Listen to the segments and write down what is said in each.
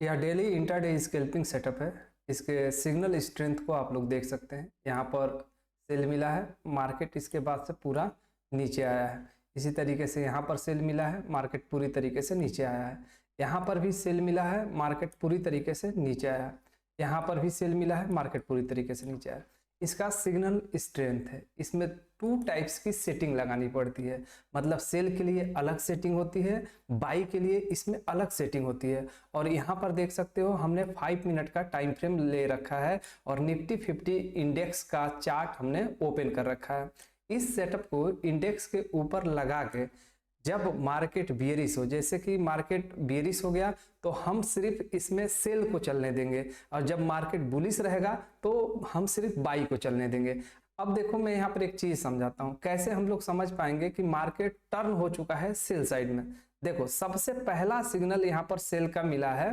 यह daily intraday scalping setup है। इसके सिग्नल स्ट्रेंथ को आप लोग देख सकते हैं। यहाँ पर सेल मिला है, मार्केट इसके बाद से पूरा नीचे आया है। इसी तरीके से यहाँ पर सेल मिला है, मार्केट पूरी तरीके से नीचे आया है। यहाँ पर भी सेल मिला है, मार्केट पूरी तरीके से नीचे आया है। यहाँ पर भी सेल मिला है, मार्केट पूरी तरीके से नीचे आया है। इसका सिग्नल स्ट्रेंथ है। इसमें 2 टाइप्स की सेटिंग लगानी पड़ती है, मतलब सेल के लिए अलग सेटिंग होती है, बाई के लिए इसमें अलग सेटिंग होती है। और यहाँ पर देख सकते हो हमने 5 मिनट का टाइम फ्रेम ले रखा है और निफ्टी 50 इंडेक्स का चार्ट हमने ओपन कर रखा है। इस सेटअप को इंडेक्स के ऊपर लगा के जब मार्केट बियरिश हो, जैसे कि मार्केट बियरिश हो गया तो हम सिर्फ इसमें सेल को चलने देंगे, और जब मार्केट बुलिश रहेगा तो हम सिर्फ बाई को चलने देंगे। अब देखो मैं यहाँ पर एक चीज समझाता हूँ, कैसे हम लोग समझ पाएंगे कि मार्केट टर्न हो चुका है सेल साइड में। देखो सबसे पहला सिग्नल यहाँ पर सेल का मिला है,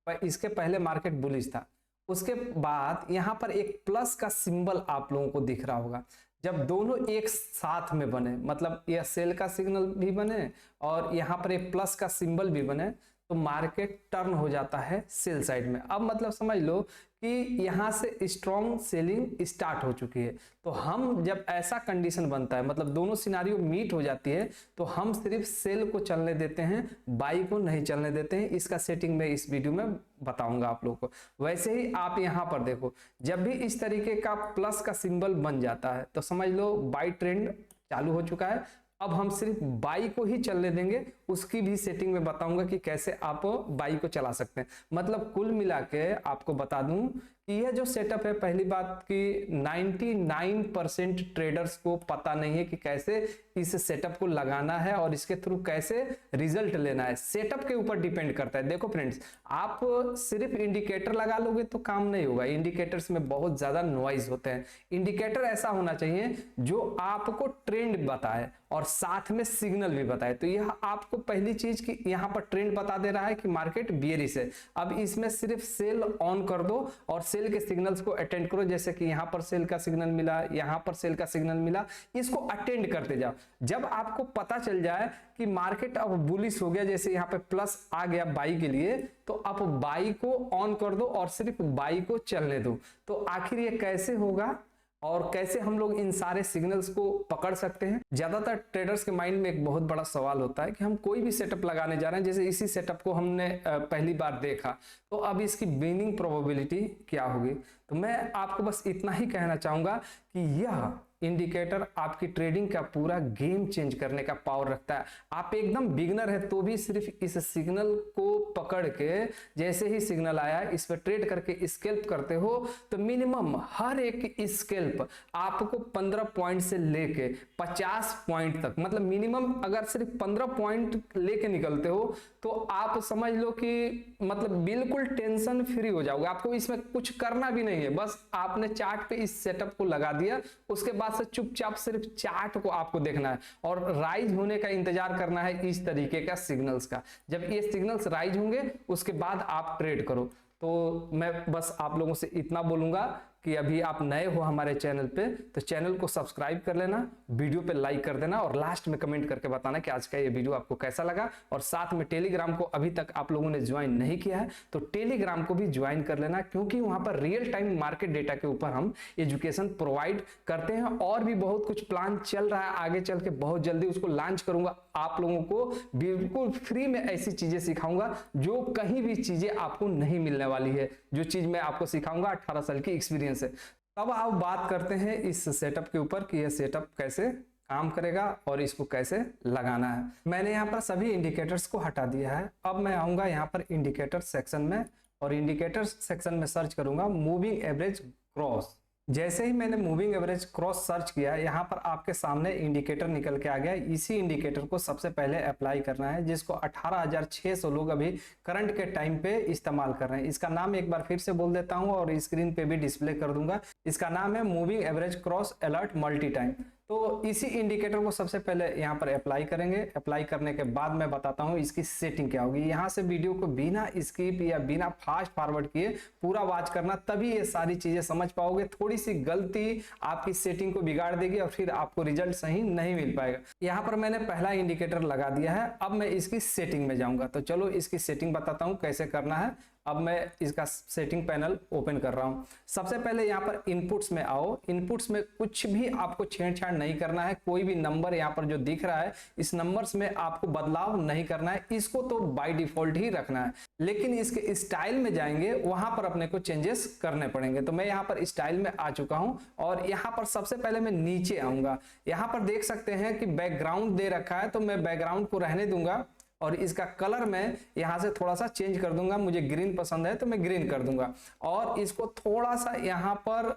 पर इसके पहले मार्केट बुलिश था। उसके बाद यहाँ पर एक प्लस का सिंबल आप लोगों को दिख रहा होगा। जब दोनों एक साथ में बने, मतलब यह सेल का सिग्नल भी बने और यहाँ पर एक प्लस का सिंबल भी बने, तो मार्केट टर्न हो जाता है सेल साइड में। अब मतलब समझ लो कि यहाँ से स्ट्रॉन्ग सेलिंग स्टार्ट हो चुकी है। तो हम जब ऐसा कंडीशन बनता है, मतलब दोनों सिनारियो मीट हो जाती है, तो हम सिर्फ सेल को चलने देते हैं, बाई को नहीं चलने देते हैं। इसका सेटिंग मैं इस वीडियो में बताऊंगा आप लोगों को। वैसे ही आप यहाँ पर देखो, जब भी इस तरीके का प्लस का सिंबल बन जाता है तो समझ लो बाई ट्रेंड चालू हो चुका है। अब हम सिर्फ बाई को ही चलने देंगे, उसकी भी सेटिंग में बताऊंगा कि कैसे आप बाई को चला सकते हैं। मतलब कुल मिला के आपको बता दूं कि यह जो सेटअप है, पहली बात कि 99% ट्रेडर्स को पता नहीं है कि कैसे इस सेटअप को लगाना है और इसके थ्रू कैसे रिजल्ट लेना है। सेटअप के ऊपर डिपेंड करता है। देखो फ्रेंड्स, आप सिर्फ इंडिकेटर लगा लोगे तो काम नहीं होगा। इंडिकेटर्स में बहुत ज्यादा नॉइज होते हैं। इंडिकेटर ऐसा होना चाहिए जो आपको ट्रेंड बताए और साथ में सिग्नल भी बताए। तो यह आपको पहली चीज कि यहां पर ट्रेंड बता दे रहा है कि मार्केट बियरिश है। अब इसमें सिर्फ सेल ऑन कर दो और सेल के सिग्नल्स को अटेंड करो। जैसे कि यहां पर सेल का सिग्नल मिला, यहां पर सेल का सिग्नल मिला, इसको अटेंड करते जाओ। जब आपको पता चल जाए कि मार्केट अब बुलिश हो गया, जैसे यहां पे प्लस आ गया बाई के लिए, तो आप बाई को ऑन कर दो और सिर्फ बाई को चलने दो। तो आखिर ये कैसे होगा और कैसे हम लोग इन सारे सिग्नल्स को पकड़ सकते हैं? ज्यादातर ट्रेडर्स के माइंड में एक बहुत बड़ा सवाल होता है कि हम कोई भी सेटअप लगाने जा रहे हैं, जैसे इसी सेटअप को हमने पहली बार देखा, तो अब इसकी विनिंग प्रोबेबिलिटी क्या होगी? तो मैं आपको बस इतना ही कहना चाहूंगा कि यह इंडिकेटर आपकी ट्रेडिंग का पूरा गेम चेंज करने का पावर रखता है। आप एकदम बिगनर है तो भी सिर्फ इस सिग्नल को पकड़ के, जैसे ही सिग्नल आया इस पर ट्रेड करके स्कैल्प करते हो, तो मिनिमम हर एक स्कैल्प आपको 15 पॉइंट से लेके 50 पॉइंट तक, मतलब मिनिमम अगर सिर्फ 15 पॉइंट लेके निकलते हो तो आप समझ लो कि मतलब बिल्कुल टेंशन फ्री हो जाओगे। आपको इसमें कुछ करना भी नहीं है, बस आपने चार्ट पे इस सेटअप को लगा दिया, उसके बाद से चुपचाप सिर्फ चार्ट को आपको देखना है और राइज होने का इंतजार करना है इस तरीके का सिग्नल्स का। जब ये सिग्नल्स राइज होंगे उसके बाद आप ट्रेड करो। तो मैं बस आप लोगों से इतना बोलूंगा कि अभी आप नए हो हमारे चैनल पे तो चैनल को सब्सक्राइब कर लेना, वीडियो पे लाइक कर देना और लास्ट में कमेंट करके बताना कि आज का ये वीडियो आपको कैसा लगा। और साथ में टेलीग्राम को अभी तक आप लोगों ने ज्वाइन नहीं किया है तो टेलीग्राम को भी ज्वाइन कर लेना, क्योंकि वहां पर रियल टाइम मार्केट डेटा के ऊपर हम एजुकेशन प्रोवाइड करते हैं। और भी बहुत कुछ प्लान चल रहा है, आगे चल के बहुत जल्दी उसको लॉन्च करूंगा। आप लोगों को बिल्कुल फ्री में ऐसी चीजें सिखाऊंगा जो कहीं भी चीजें आपको नहीं मिलने वाली है। जो चीज मैं आपको सिखाऊंगा 18 साल की एक्सपीरियंस है। अब आप बात करते हैं इस सेटअप के ऊपर कि यह सेटअप कैसे काम करेगा और इसको कैसे लगाना है। मैंने यहाँ पर सभी इंडिकेटर्स को हटा दिया है। अब मैं आऊंगा यहाँ पर इंडिकेटर सेक्शन में और इंडिकेटर सेक्शन में सर्च करूंगा मूविंग एवरेज क्रॉस। जैसे ही मैंने मूविंग एवरेज क्रॉस सर्च किया, यहाँ पर आपके सामने इंडिकेटर निकल के आ गया। इसी इंडिकेटर को सबसे पहले अप्लाई करना है, जिसको 18,600 लोग अभी करंट के टाइम पे इस्तेमाल कर रहे हैं। इसका नाम एक बार फिर से बोल देता हूं और स्क्रीन पे भी डिस्प्ले कर दूंगा। इसका नाम है moving average cross alert multi time. तो इसी इंडिकेटर को सबसे पहले यहाँ पर अप्लाई करेंगे। अप्लाई करने के बाद मैं बताता हूँ इसकी सेटिंग क्या होगी। यहाँ से वीडियो को बिना स्किप या बिना फास्ट फॉरवर्ड किए पूरा वॉच करना, तभी ये सारी चीजें समझ पाओगे। थोड़ी सी गलती आपकी सेटिंग को बिगाड़ देगी और फिर आपको रिजल्ट सही नहीं मिल पाएगा। यहाँ पर मैंने पहला इंडिकेटर लगा दिया है। अब मैं इसकी सेटिंग में जाऊंगा, तो चलो इसकी सेटिंग बताता हूँ कैसे करना है। अब मैं इसका सेटिंग पैनल ओपन कर रहा हूं। सबसे पहले यहां पर इनपुट्स में आओ। इनपुट्स में कुछ भी आपको छेड़छाड़ नहीं करना है। कोई भी नंबर यहां पर जो दिख रहा है इस नंबर्स में आपको बदलाव नहीं करना है, इसको तो बाय डिफॉल्ट ही रखना है। लेकिन इसके स्टाइल में जाएंगे वहां पर अपने को चेंजेस करने पड़ेंगे। तो मैं यहां पर स्टाइल में आ चुका हूं और यहां पर सबसे पहले मैं नीचे आऊंगा। यहां पर देख सकते हैं कि बैकग्राउंड दे रखा है, तो मैं बैकग्राउंड को रहने दूंगा और इसका कलर मैं यहां से थोड़ा सा चेंज कर दूंगा। मुझे ग्रीन पसंद है तो मैं ग्रीन कर दूंगा और इसको थोड़ा सा यहां पर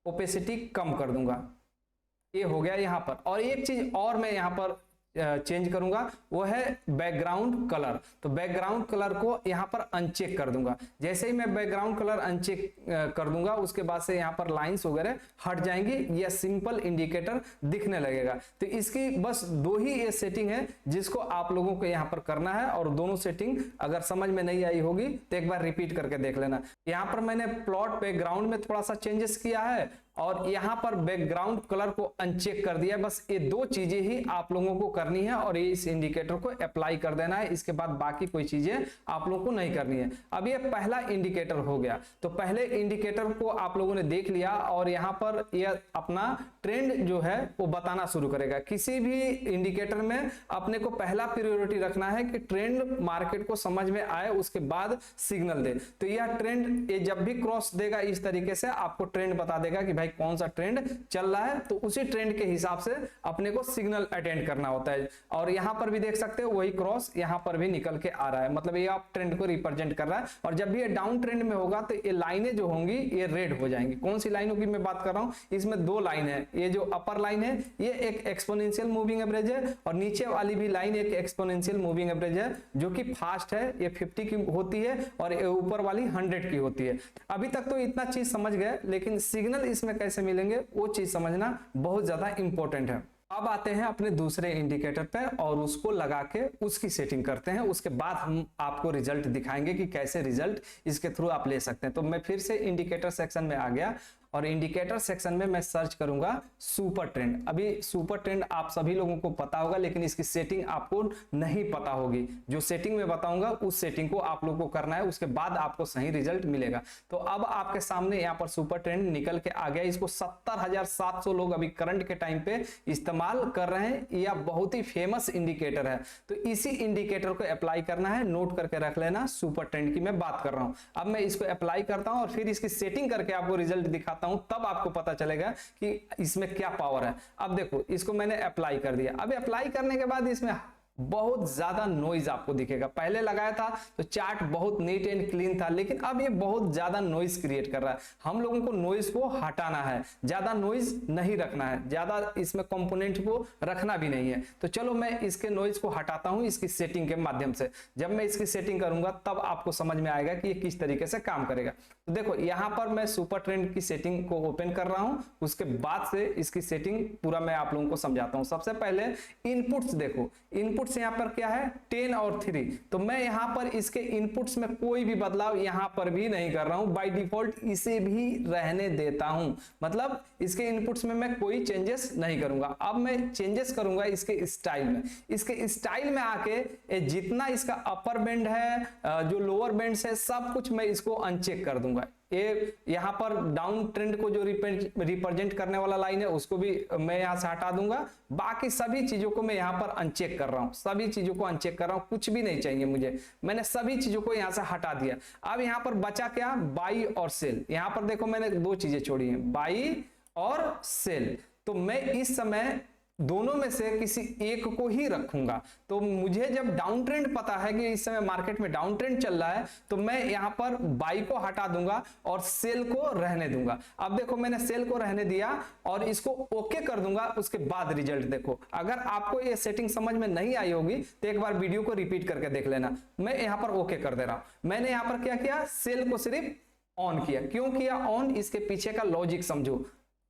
ओपेसिटी कम कर दूंगा। ये हो गया यहां पर। और एक चीज और मैं यहां पर चेंज करूंगा, वो है बैकग्राउंड कलर। तो बैकग्राउंड कलर को यहां पर अनचेक कर दूंगा। जैसे ही मैं बैकग्राउंड कलर अनचेक कर दूंगा उसके बाद से यहां पर लाइंस वगैरह हट जाएंगी, यह सिंपल इंडिकेटर दिखने लगेगा। तो इसकी बस दो ही ये सेटिंग है जिसको आप लोगों को यहां पर करना है। और दोनों सेटिंग अगर समझ में नहीं आई होगी तो एक बार रिपीट करके देख लेना। यहां पर मैंने प्लॉट बैकग्राउंड में थोड़ा सा चेंजेस किया है और यहां पर बैकग्राउंड कलर को अनचेक कर दिया। बस ये दो चीजें ही आप लोगों को करनी है और ये इस इंडिकेटर को अप्लाई कर देना है। इसके बाद बाकी कोई चीजें आप लोगों को नहीं करनी है। अब ये पहला इंडिकेटर हो गया। तो पहले इंडिकेटर को आप लोगों ने देख लिया और यहां पर ये अपना ट्रेंड जो है वो बताना शुरू करेगा। किसी भी इंडिकेटर में अपने को पहला प्रायोरिटी रखना है कि ट्रेंड मार्केट को समझ में आए, उसके बाद सिग्नल दे। तो यह ट्रेंड ये जब भी क्रॉस देगा इस तरीके से आपको ट्रेंड बता देगा कि भाई कौन सा ट्रेंड चल रहा है। तो उसी ट्रेंड के हिसाब से अपने को सिग्नल अटेंड करना होता है। और यहां पर भी देख सकते हो वही क्रॉस यहां पर भी निकल के आ रहा है, मतलब ये आप ट्रेंड को रिप्रेजेंट कर रहा है। और जब भी ये डाउन ट्रेंड में होगा तो ये लाइनें जो होंगी ये रेड हो जाएंगी। कौन सी लाइनों की मैं बात कर रहा हूं, इसमें दो लाइन है। ये जो अपर लाइन है ये एक एक्सपोनेंशियल मूविंग एवरेज है और नीचे वाली भी लाइन एक एक्सपोनेंशियल मूविंग एवरेज है जो कि फास्ट है, ये 50 की होती है और ऊपर वाली 100 की होती है। अभी तक तो इतना चीज समझ गए, लेकिन सिग्नल इसमें कैसे मिलेंगे वो चीज समझना बहुत ज्यादा इंपॉर्टेंट है। अब आते हैं अपने दूसरे इंडिकेटर पे और उसको लगा के उसकी सेटिंग करते हैं। उसके बाद हम आपको रिजल्ट दिखाएंगे कि कैसे रिजल्ट इसके थ्रू आप ले सकते हैं। तो मैं फिर से इंडिकेटर सेक्शन में आ गया और इंडिकेटर सेक्शन में मैं सर्च करूंगा सुपर ट्रेंड। अभी सुपर ट्रेंड आप सभी लोगों को पता होगा, लेकिन इसकी सेटिंग आपको नहीं पता होगी। जो सेटिंग में बताऊंगा उस सेटिंग को आप लोगों को करना है, उसके बाद आपको सही रिजल्ट मिलेगा। तो अब आपके सामने यहाँ पर सुपर ट्रेंड निकल के आ गया। इसको 70,700 लोग अभी करंट के टाइम पे इस्तेमाल कर रहे हैं। यह बहुत ही फेमस इंडिकेटर है। तो इसी इंडिकेटर को अप्लाई करना है, नोट करके रख लेना। सुपर ट्रेंड की मैं बात कर रहा हूं। अब मैं इसको अप्लाई करता हूं और फिर इसकी सेटिंग करके आपको रिजल्ट दिखाता हूं, तब आपको पता चलेगा कि इसमें क्या पावर है। अब देखो इसको मैंने अप्लाई कर दिया। अब अप्लाई करने के बाद इसमें बहुत ज्यादा नॉइज आपको दिखेगा। पहले लगाया था तो चार्ट बहुत नीट एंड क्लीन था, लेकिन अब ये बहुत ज्यादा नॉइज क्रिएट कर रहा है। हम लोगों को नॉइज को हटाना है, ज्यादा नॉइज नहीं रखना है, ज्यादा इसमें कंपोनेंट को रखना भी नहीं है। तो चलो मैं इसके नॉइज को हटाता हूं इसकी सेटिंग के माध्यम से। जब मैं इसकी सेटिंग करूंगा तब आपको समझ में आएगा कि ये किस तरीके से काम करेगा। तो देखो यहां पर मैं सुपर ट्रेंड की सेटिंग को ओपन कर रहा हूं, उसके बाद से इसकी सेटिंग पूरा मैं आप लोगों को समझाता हूं। सबसे पहले इनपुट्स देखो, इनपुट्स यहां पर क्या है 10 और 3। तो मैं यहां पर इसके इनपुट्स में कोई भी बदलाव यहां पर भी नहीं कर रहा हूं, बाय डिफॉल्ट इसे भी रहने देता हूं। मतलब इसके इनपुट्स में मैं कोई चेंजेस नहीं करूंगा। अब मैं चेंजेस करूंगा इसके स्टाइल में। इसके स्टाइल में आके जितना इसका अपर बैंड है, जो लोअर बैंड है, सब कुछ मैं इसको अनचेक कर दूंगा। ये यहां पर डाउन ट्रेंड को जो रिप्रेजेंट करने वाला लाइन है उसको भी मैं यहां से हटा दूंगा। बाकी सभी चीजों को मैं यहां पर अनचेक कर रहा हूं, सभी चीजों को अनचेक कर रहा हूं, कुछ भी नहीं चाहिए मुझे। मैंने सभी चीजों को यहां से हटा दिया। अब यहां पर बचा क्या, बाई और सेल। यहां पर देखो मैंने दो चीजें छोड़ी हैं, बाई और सेल। तो मैं इस समय दोनों में से किसी एक को ही रखूंगा। तो मुझे जब डाउन ट्रेंड पता है कि इस समय मार्केट में डाउन ट्रेंड चल रहा है, तो मैं यहां पर बाई को हटा दूंगा और सेल को रहने दूंगा। अब देखो मैंने सेल को रहने दिया और इसको ओके कर दूंगा। उसके बाद रिजल्ट देखो। अगर आपको ये सेटिंग समझ में नहीं आई होगी तो एक बार वीडियो को रिपीट करके देख लेना। मैं यहां पर ओके कर दे रहा हूं। मैंने यहां पर क्या किया, सेल को सिर्फ ऑन किया। क्यों किया ऑन, इसके पीछे का लॉजिक समझो।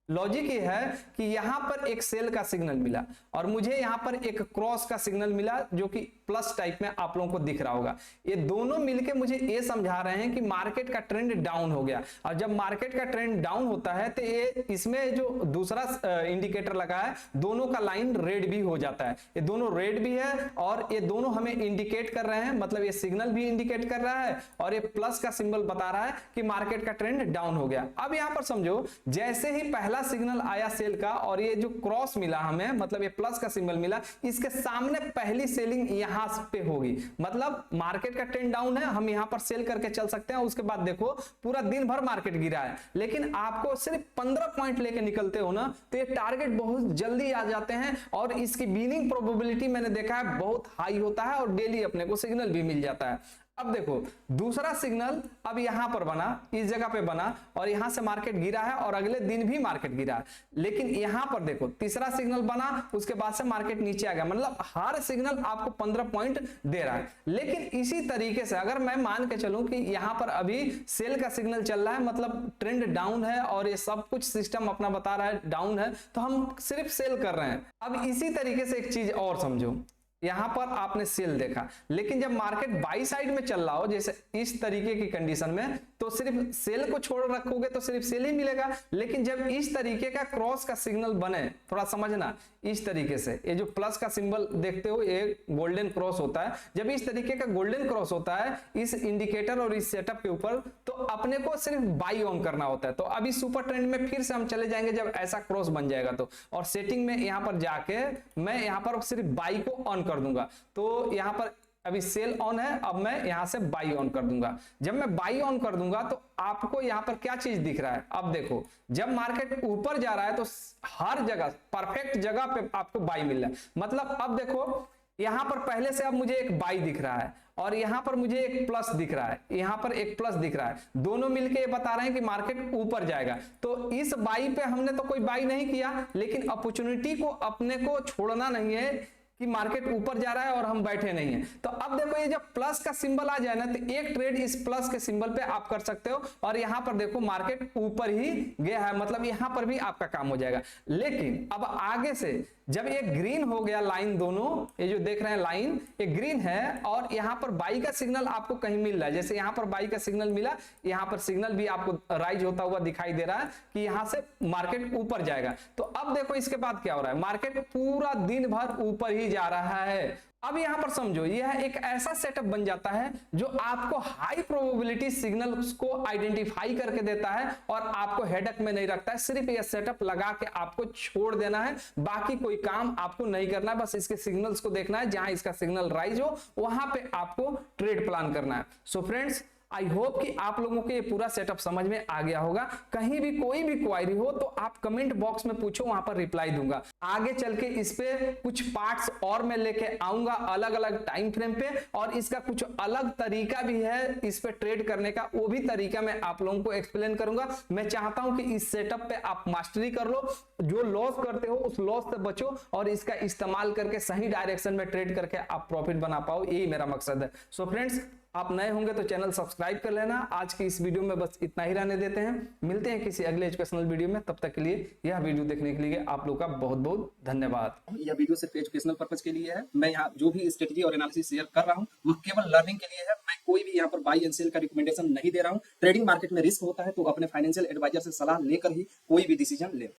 लॉजिक ये है कि यहां पर एक सेल का सिग्नल मिला और मुझे यहां पर एक क्रॉस का सिग्नल मिला जो कि प्लस टाइप में आप लोगों को दिख रहा होगा। ये दोनों मिलके मुझे ये समझा रहे हैं कि मार्केट का ट्रेंड डाउन हो गया, और जब मार्केट का ट्रेंड डाउन होता है तो ये इसमें जो दूसरा इंडिकेटर लगा है दोनों का लाइन रेड भी हो जाता है। ये दोनों रेड भी है और ये दोनों हमें इंडिकेट कर रहे हैं, मतलब ये सिग्नल भी इंडिकेट कर रहा है और ये प्लस का सिंबल बता रहा है कि मार्केट का ट्रेंड डाउन हो गया। अब यहां पर समझो, जैसे ही पहला सिग्नल आया सेल का और ये जो क्रॉस मिला हमें, मतलब ये प्लस का सिंबल मिला, इसके सामने पहली सेलिंग यहां पे होगी, मतलब मार्केट का ट्रेंड डाउन है, हम यहां पर सेल करके चल सकते हैं। उसके बाद देखो पूरा दिन भर मार्केट गिरा है, लेकिन आपको सिर्फ 15 पॉइंट लेके निकलते हो ना, तो ये टारगेट बहुत जल्दी आ जाते हैं और इसकी विनिंग प्रोबेबिलिटी मैंने देखा है बहुत हाई होता है और डेली अपने को सिग्नल भी मिल जाता है। अब देखो दूसरा सिग्नल अब यहां पर बना, इस जगह पे बना और यहां से मार्केट गिरा है और अगले दिन भी मार्केट गिरा है, लेकिन यहां पर देखो तीसरा सिग्नल बना, उसके बाद से मार्केट नीचे आ गया, मतलब हर सिग्नल आपको 15 पॉइंट दे रहा है। लेकिन इसी तरीके से अगर मैं मान के चलूं कि यहां पर अभी सेल का सिग्नल चल रहा है, मतलब ट्रेंड डाउन है और ये सब कुछ सिस्टम अपना बता रहा है डाउन है, तो हम सिर्फ सेल कर रहे हैं। अब इसी तरीके से एक चीज और समझो, यहां पर आपने सेल देखा, लेकिन जब मार्केट बाई साइड में चल रहा हो जैसे इस तरीके की कंडीशन में, तो सिर्फ सेल को छोड़ रखोगे तो सिर्फ सेल ही मिलेगा। लेकिन जब इस तरीके का क्रॉस का सिग्नल बने, थोड़ा समझना, इस तरीके से ये जो प्लस का सिंबल देखते हो ये गोल्डन क्रॉस होता है, जब इस तरीके का गोल्डन क्रॉस होता है इस इंडिकेटर और इस सेटअप के ऊपर, तो अपने को सिर्फ बाई ऑन करना होता है। तो अभी सुपर ट्रेंड में फिर से हम चले जाएंगे जब ऐसा क्रॉस बन जाएगा तो, और सेटिंग में यहां पर जाके मैं यहां पर सिर्फ बाई को ऑन कर दूंगा। तो यहां पर अभी सेल ऑन है, अब मैं यहां से बाई ऑन कर दूंगा। जब मैं बाई ऑन कर दूंगा तो आपको यहां पर क्या चीज दिख रहा है, अब देखो जब मार्केट ऊपर जा रहा है तो हर जगह परफेक्ट जगह पे आपको बाई मिल रहा है। मतलब अब देखो यहां पर पहले से अब मुझे एक बाई दिख रहा है और यहां पर मुझे एक प्लस दिख रहा है, यहां पर एक प्लस दिख रहा है, दोनों मिलके ये बता रहे हैं कि मार्केट ऊपर जाएगा। तो इस बाई पे हमने तो कोई बाई नहीं किया, लेकिन अपॉर्चुनिटी को अपने को छोड़ना नहीं है कि मार्केट ऊपर जा रहा है और हम बैठे नहीं हैं। तो अब देखो ये जब प्लस का सिंबल आ जाए ना, तो एक ट्रेड इस प्लस के सिंबल पे आप कर सकते हो और यहां पर देखो मार्केट ऊपर ही गया है, मतलब यहां पर भी आपका काम हो जाएगा। लेकिन अब आगे से जब ये ग्रीन हो गया लाइन, दोनों ये जो देख रहे हैं लाइन ये ग्रीन है और यहां पर बाई का सिग्नल आपको कहीं मिल रहा है, जैसे यहां पर बाई का सिग्नल मिला, यहां पर सिग्नल भी आपको राइज होता हुआ दिखाई दे रहा है कि यहां से मार्केट ऊपर जाएगा। तो अब देखो इसके बाद क्या हो रहा है, मार्केट पूरा दिन भर ऊपर ही जा रहा है। अब यहां पर समझो यह एक ऐसा सेटअप बन जाता है जो आपको हाई प्रोबेबिलिटी सिग्नल्स को आइडेंटिफाई करके देता है और आपको हेडक में नहीं रखता है। सिर्फ यह सेटअप लगा के आपको छोड़ देना है, बाकी कोई काम आपको नहीं करना है, बस इसके सिग्नल्स को देखना है, जहां इसका सिग्नल राइज हो वहां पे आपको ट्रेड प्लान करना है। सो फ्रेंड्स, आई होप कि आप लोगों को ये पूरा सेटअप समझ में आ गया होगा। कहीं भी कोई भी क्वायरी हो तो आप कमेंट बॉक्स में पूछो, वहां पर रिप्लाई दूंगा। आगे चल के इस पे कुछ पार्ट्स और मैं लेके आऊंगा अलग अलग टाइम फ्रेम पे, और इसका कुछ अलग तरीका भी है इस पे ट्रेड करने का, वो भी तरीका मैं आप लोगों को एक्सप्लेन करूंगा। मैं चाहता हूं कि इस सेटअप पे आप मास्टरी कर लो, जो लॉस करते हो उस लॉस से बचो और इसका इस्तेमाल करके सही डायरेक्शन में ट्रेड करके आप प्रॉफिट बना पाओ, यही मेरा मकसद है। सो फ्रेंड्स, आप नए होंगे तो चैनल सब्सक्राइब कर लेना। आज की इस वीडियो में बस इतना ही रहने देते हैं, मिलते हैं किसी अगले एजुकेशनल वीडियो में। तब तक के लिए यह वीडियो देखने के लिए आप लोग का बहुत बहुत धन्यवाद। यह वीडियो सिर्फ एजुकेशनल पर्पज के लिए है। मैं यहाँ जो भी स्ट्रेटजी और एनालिसिस शेयर कर रहा हूँ वो केवल लर्निंग के लिए है। मैं कोई भी यहाँ पर बाई एंड सेल का रिकमेंडेशन नहीं दे रहा हूँ। ट्रेडिंग मार्केट में रिस्क होता है, तो अपने फाइनेंशियल एडवाइजर से सलाह लेकर ही कोई भी डिसीजन ले।